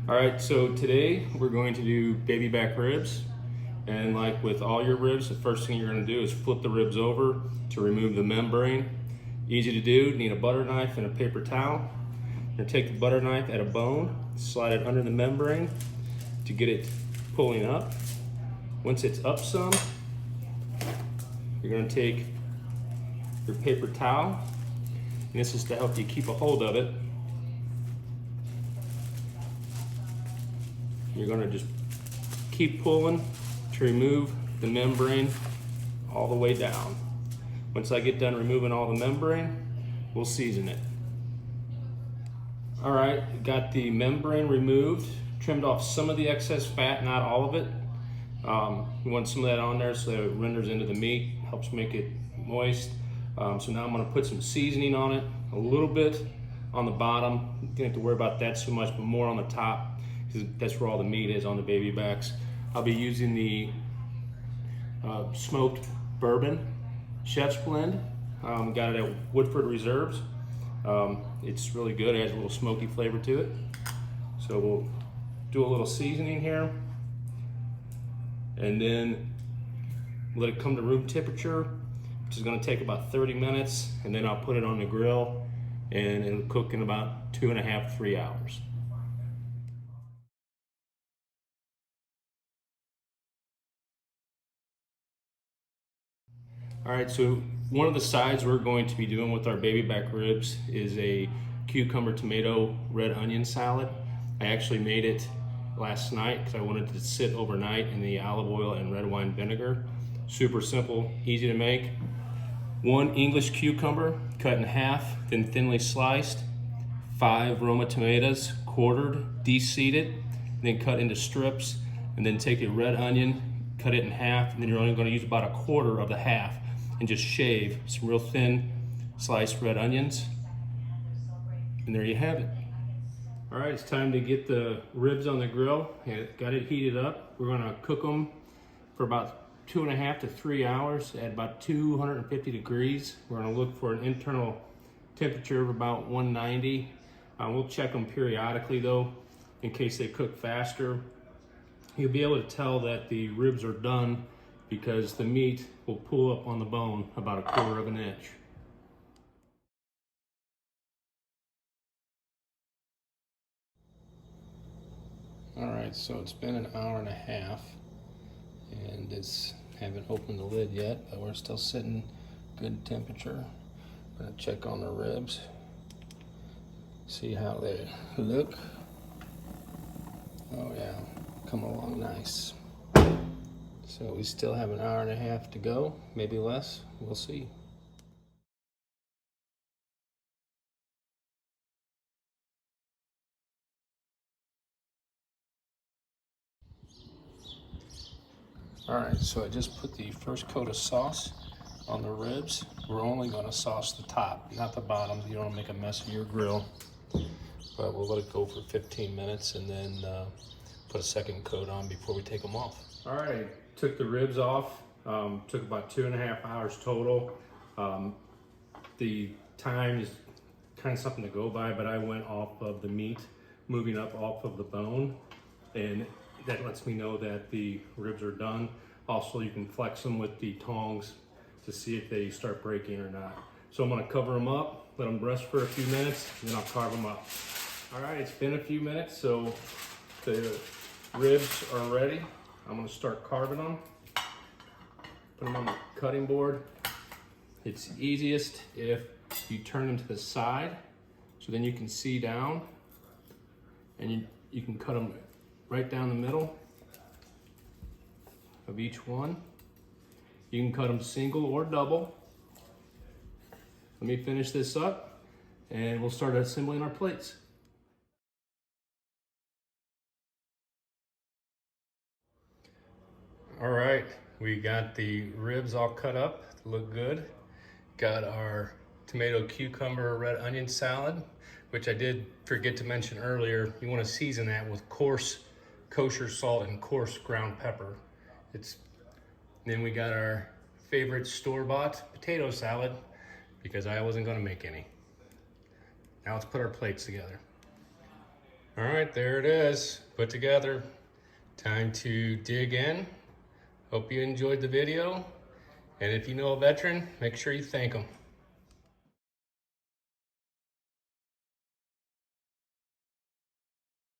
All right, so today we're going to do baby back ribs. And like with all your ribs, the first thing you're gonna do is flip the ribs over to remove the membrane. Easy to do, need a butter knife and a paper towel. You're gonna take the butter knife at a bone, slide it under the membrane to get it pulling up. Once it's up some, you're gonna take your paper towel, and this is to help you keep a hold of it. You're gonna just keep pulling to remove the membrane all the way down. Once I get done removing all the membrane, we'll season it. All right, got the membrane removed, trimmed off some of the excess fat, not all of it. We want some of that on there so that it renders into the meat, helps make it moist. So now I'm gonna put some seasoning on it, a little bit on the bottom. You don't have to worry about that so much, but more on the top, because that's where all the meat is on the baby backs. I'll be using the smoked bourbon chef's blend. Got it at Woodford Reserves. It's really good, it has a little smoky flavor to it. So we'll do a little seasoning here, and then let it come to room temperature, which is gonna take about 30 minutes, and then I'll put it on the grill and it'll cook in about 2.5 to 3 hours. All right, so one of the sides we're going to be doing with our baby back ribs is a cucumber tomato red onion salad. I actually made it last night because I wanted to sit overnight in the olive oil and red wine vinegar. Super simple, easy to make. 1 English cucumber cut in half, then thinly sliced. 5 Roma tomatoes quartered, de-seeded, then cut into strips. And then take a red onion, cut it in half, and then you're only going to use about 1/4 of the half, and just shave some real thin sliced red onions. And there you have it. All right, it's time to get the ribs on the grill. Got it heated up. We're gonna cook them for about 2.5 to 3 hours at about 250 degrees. We're gonna look for an internal temperature of about 190. We'll check them periodically though, in case they cook faster. You'll be able to tell that the ribs are done because the meat will pull up on the bone about 1/4 of an inch. All right, so it's been an hour and a half, and haven't opened the lid yet, but we're still sitting good temperature. I'm gonna check on the ribs, see how they look. Oh yeah, coming along nice. So we still have an hour and a half to go, maybe less, we'll see. All right, so I just put the first coat of sauce on the ribs. We're only gonna sauce the top, not the bottom. You don't wanna make a mess of your grill. But we'll let it go for 15 minutes and then put a second coat on before we take them off. All right, took the ribs off. Took about 2.5 hours total. The time is kind of something to go by, but I went off of the meat, moving up off of the bone, and that lets me know that the ribs are done. Also, you can flex them with the tongs to see if they start breaking or not. So I'm gonna cover them up, let them rest for a few minutes, and then I'll carve them up. All right, it's been a few minutes, so the ribs are ready. I'm gonna start carving them. Put them on the cutting board. It's easiest if you turn them to the side, so then you can see down, and you can cut them right down the middle of each one. You can cut them single or double. Let me finish this up and we'll start assembling our plates. All right, we got the ribs all cut up, look good. Got our tomato cucumber red onion salad, which I did forget to mention earlier. You want to season that with coarse kosher salt and coarse ground pepper. Then we got our favorite store-bought potato salad because I wasn't going to make any. Now let's put our plates together. All right, there it is, put together. Time to dig in. Hope you enjoyed the video. And if you know a veteran, make sure you thank them.